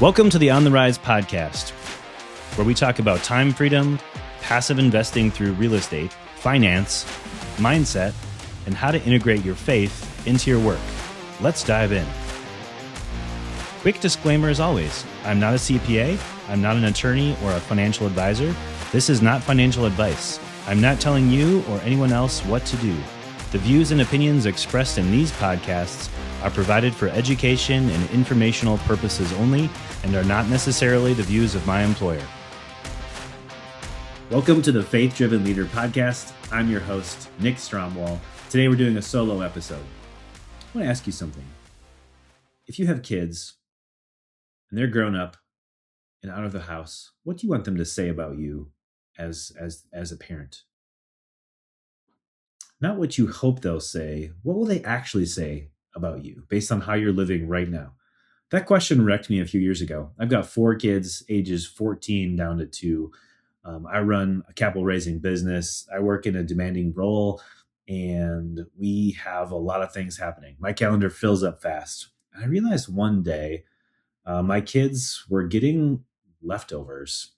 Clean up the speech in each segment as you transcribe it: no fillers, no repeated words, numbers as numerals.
Welcome to the On the Rise podcast, where we talk about time freedom, passive investing through real estate, finance, mindset, and how to integrate your faith into your work. Let's dive in. Quick disclaimer as always, I'm not a CPA, I'm not an attorney or a financial advisor. This is not financial advice. I'm not telling you or anyone else what to do. The views and opinions expressed in these podcasts are provided for education and informational purposes only and are not necessarily the views of my employer. Welcome to the Faith Driven Leader podcast. I'm your host, Nick Stromwall. Today we're doing a solo episode. I want to ask you something. If you have kids and they're grown up and out of the house, what do you want them to say about you as a parent? Not what you hope they'll say. What will they actually say about you based on how you're living right now? That question wrecked me a few years ago. I've got 4 kids, ages 14 down to 2. I run a capital raising business. I work in a demanding role, and we have a lot of things happening. My calendar fills up fast. And I realized one day my kids were getting leftovers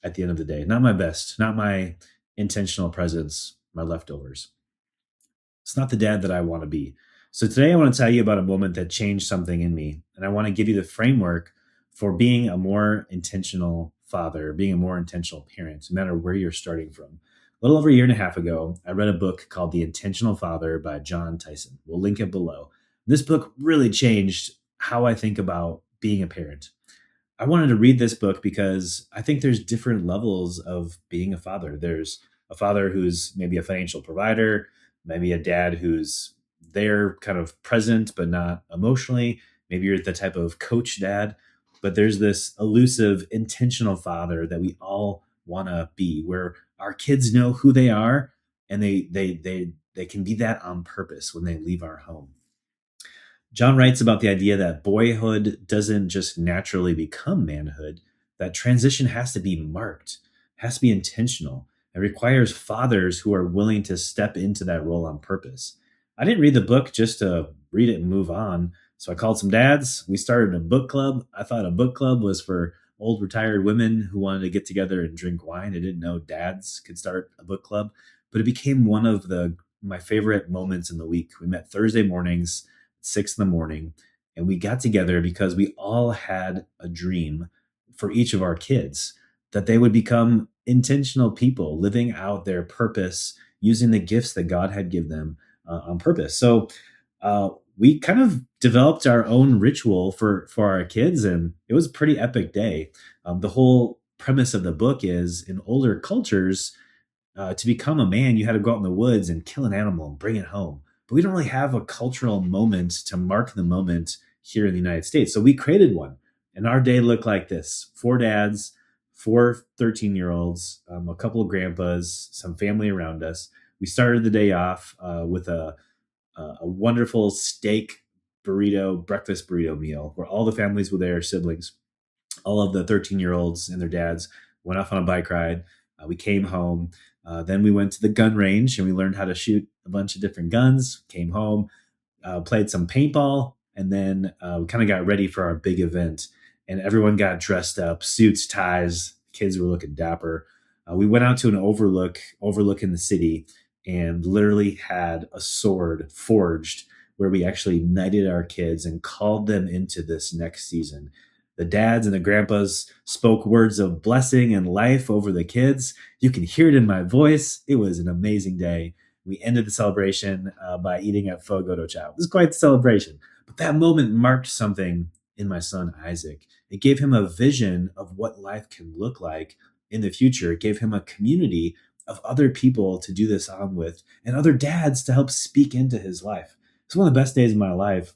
at the end of the day. Not my best, not my intentional presence, my leftovers. It's not the dad that I want to be. So today I want to tell you about a moment that changed something in me. And I want to give you the framework for being a more intentional father, being a more intentional parent, no matter where you're starting from. A little over a year and a half ago, I read a book called The Intentional Father by John Tyson. We'll link it below. This book really changed how I think about being a parent. I wanted to read this book because I think there's different levels of being a father. There's a father who's maybe a financial provider, maybe a dad who's there kind of present, but not emotionally. Maybe you're the type of coach dad, but there's this elusive, intentional father that we all want to be, where our kids know who they are and they can be that on purpose when they leave our home. John writes about the idea that boyhood doesn't just naturally become manhood, that transition has to be marked, has to be intentional. It requires fathers who are willing to step into that role on purpose. I didn't read the book just to read it and move on. So I called some dads. We started a book club. I thought a book club was for old retired women who wanted to get together and drink wine. I didn't know dads could start a book club, but it became one of my favorite moments in the week. We met Thursday mornings, 6 a.m, and we got together because we all had a dream for each of our kids, that they would become intentional people living out their purpose, using the gifts that God had given them on purpose. So we kind of developed our own ritual for our kids, and it was a pretty epic day. The whole premise of the book is, in older cultures, to become a man, you had to go out in the woods and kill an animal and bring it home. But we don't really have a cultural moment to mark the moment here in the United States. So we created one, and our day looked like this: 4 dads, 4 13-year-olds, a couple of grandpas, some family around us. We started the day off with a wonderful steak breakfast burrito meal, where all the families were there, siblings. All of the 13-year-olds and their dads went off on a bike ride. We came home. Then we went to the gun range and we learned how to shoot a bunch of different guns, came home, played some paintball, and then we kind of got ready for our big event. And everyone got dressed up, suits, ties. Kids were looking dapper. We went out to an overlooking the city, and literally had a sword forged where we actually knighted our kids and called them into this next season. The dads and the grandpas spoke words of blessing and life over the kids. You can hear it in my voice. It was an amazing day. We ended the celebration by eating at Fogo de Chao. It was quite the celebration. But that moment marked something in my son, Isaac. It gave him a vision of what life can look like in the future. It gave him a community of other people to do this on with, and other dads to help speak into his life. It's one of the best days of my life.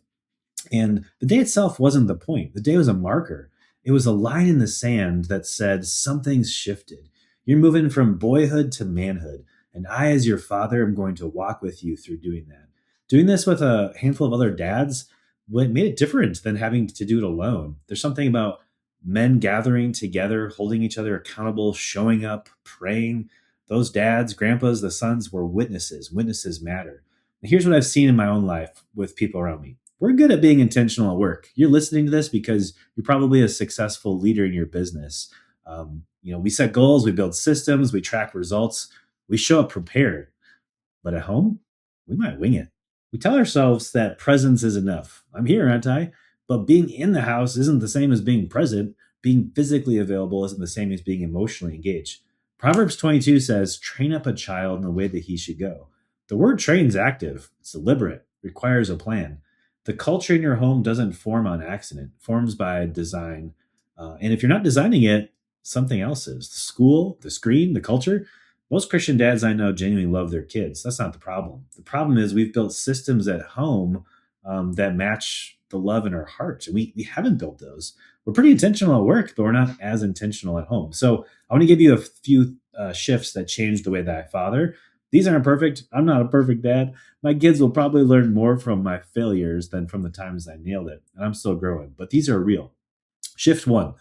And the day itself wasn't the point. The day was a marker. It was a line in the sand that said, something's shifted. You're moving from boyhood to manhood. And I, as your father, am going to walk with you through doing that. Doing this with a handful of other dads made it different than having to do it alone. There's something about men gathering together, holding each other accountable, showing up, praying. Those dads, grandpas, the sons were witnesses. Witnesses matter. And here's what I've seen in my own life with people around me. we're good at being intentional at work. You're listening to this because you're probably a successful leader in your business. We set goals, we build systems, we track results, we show up prepared. But at home, we might wing it. We tell ourselves that presence is enough. I'm here, aren't I? But being in the house isn't the same as being present. Being physically available isn't the same as being emotionally engaged. Proverbs 22 says, train up a child in the way that he should go. The word train's active, it's deliberate, requires a plan. The culture in your home doesn't form on accident, it forms by design. And if you're not designing it, something else is. The school, the screen, the culture, most Christian dads I know genuinely love their kids. That's not the problem. The problem is we've built systems at home that match the love in our hearts. And we haven't built those. We're pretty intentional at work, but we're not as intentional at home. So I want to give you a few shifts that change the way that I father. These aren't perfect. I'm not a perfect dad. My kids will probably learn more from my failures than from the times I nailed it. And I'm still growing, but these are real. Shift one,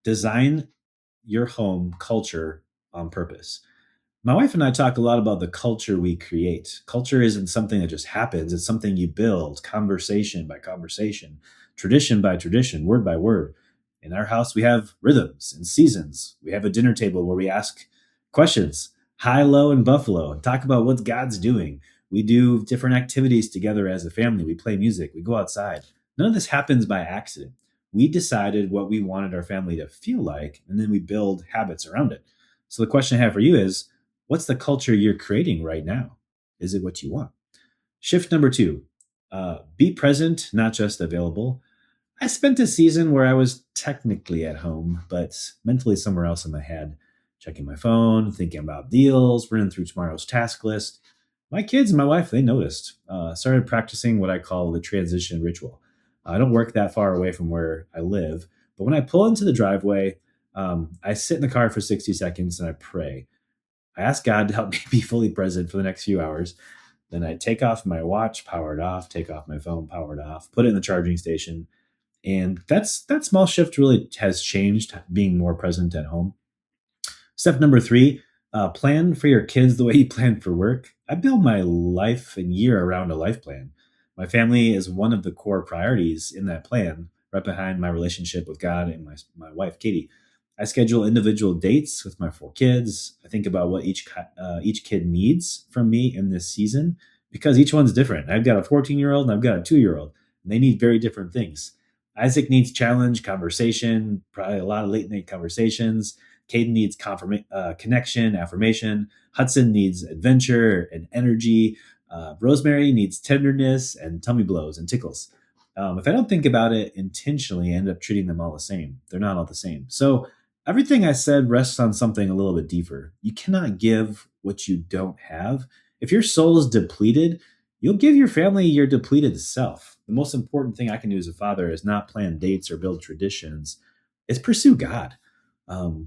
design your home culture on purpose. My wife and I talk a lot about the culture we create. Culture isn't something that just happens, it's something you build conversation by conversation, tradition by tradition, word by word. In our house, we have rhythms and seasons. We have a dinner table where we ask questions, high, low, and buffalo, and talk about what God's doing. We do different activities together as a family. We play music, we go outside. None of this happens by accident. We decided what we wanted our family to feel like, and then we build habits around it. So the question I have for you is, what's the culture you're creating right now? Is it what you want? Shift number two, be present, not just available. I spent a season where I was technically at home, but mentally somewhere else in my head, checking my phone, thinking about deals, running through tomorrow's task list. My kids and my wife, they noticed. Started practicing what I call the transition ritual. I don't work that far away from where I live, but when I pull into the driveway, I sit in the car for 60 seconds and I pray. I ask God to help me be fully present for the next few hours. Then I take off my watch, power it off, take off my phone, power it off, put it in the charging station. And that small shift really has changed being more present at home. Step number three, plan for your kids the way you plan for work. I build my life and year around a life plan. My family is one of the core priorities in that plan, right behind my relationship with God and my wife, Katie. I schedule individual dates with my four kids. I think about what each kid needs from me in this season because each one's different. I've got a 14-year-old and I've got a 2-year-old, and they need very different things. Isaac needs challenge, conversation, probably a lot of late night conversations. Caden needs connection, affirmation. Hudson needs adventure and energy. Rosemary needs tenderness and tummy blows and tickles. If I don't think about it intentionally, I end up treating them all the same. They're not all the same. So everything I said rests on something a little bit deeper. You cannot give what you don't have. If your soul is depleted, you'll give your family your depleted self. The most important thing I can do as a father is not plan dates or build traditions. It's pursue God.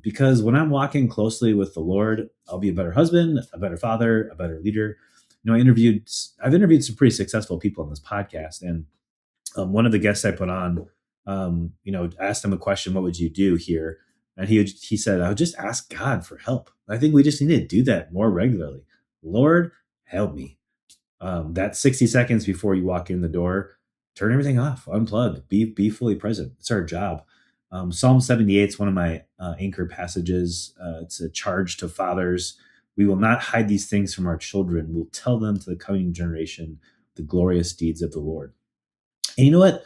Because when I'm walking closely with the Lord, I'll be a better husband, a better father, a better leader. I've interviewed some pretty successful people on this podcast, and one of the guests I put on, asked him a question, "What would you do here?" And he said, "I would just ask God for help." I think we just need to do that more regularly. Lord, help me. That 60 seconds before you walk in the door, turn everything off, unplug, be fully present. It's our job. Psalm 78 is one of my anchor passages. It's a charge to fathers. We will not hide these things from our children. We'll tell them to the coming generation the glorious deeds of the Lord. And you know what?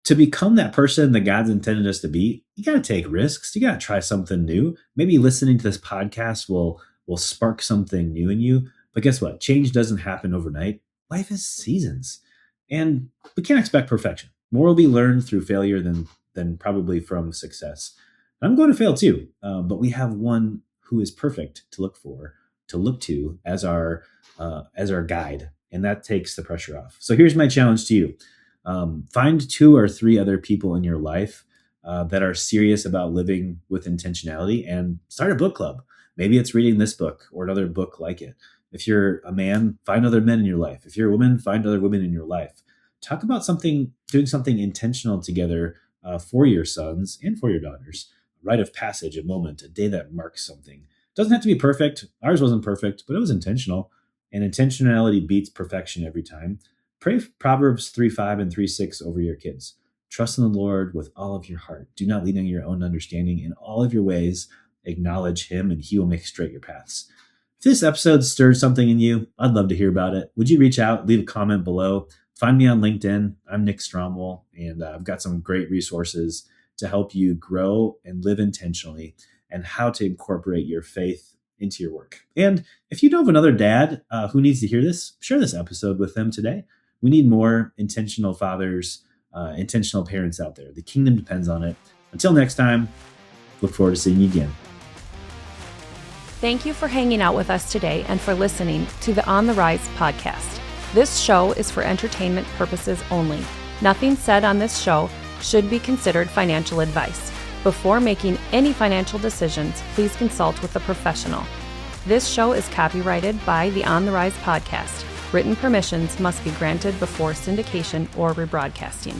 To become that person that God's intended us to be, you got to take risks. You got to try something new. Maybe listening to this podcast will spark something new in you. But guess what? Change doesn't happen overnight. Life is seasons, and we can't expect perfection. More will be learned through failure than probably from success. I'm going to fail too, but we have one who is perfect to look to as our guide, and that takes the pressure off. So here's my challenge to you. Find 2 or 3 other people in your life that are serious about living with intentionality and start a book club. Maybe it's reading this book or another book like it. If you're a man, find other men in your life. If you're a woman, find other women in your life. Talk about doing something intentional together for your sons and for your daughters. A rite of passage, a moment, a day that marks something. It doesn't have to be perfect. Ours wasn't perfect, but it was intentional. And intentionality beats perfection every time. Pray Proverbs 3:5 and 3:6 over your kids. Trust in the Lord with all of your heart. Do not lean on your own understanding. In all of your ways, acknowledge him, and he will make straight your paths. If this episode stirred something in you, I'd love to hear about it. Would you reach out, leave a comment below? Find me on LinkedIn. I'm Nick Stromwall, and I've got some great resources to help you grow and live intentionally, and how to incorporate your faith into your work. And if you know of another dad who needs to hear this, share this episode with them today. We need more intentional fathers, intentional parents out there. The kingdom depends on it. Until next time, look forward to seeing you again. Thank you for hanging out with us today and for listening to the On the Rise podcast. This show is for entertainment purposes only. Nothing said on this show should be considered financial advice. Before making any financial decisions, please consult with a professional. This show is copyrighted by the On the Rise podcast. Written permissions must be granted before syndication or rebroadcasting.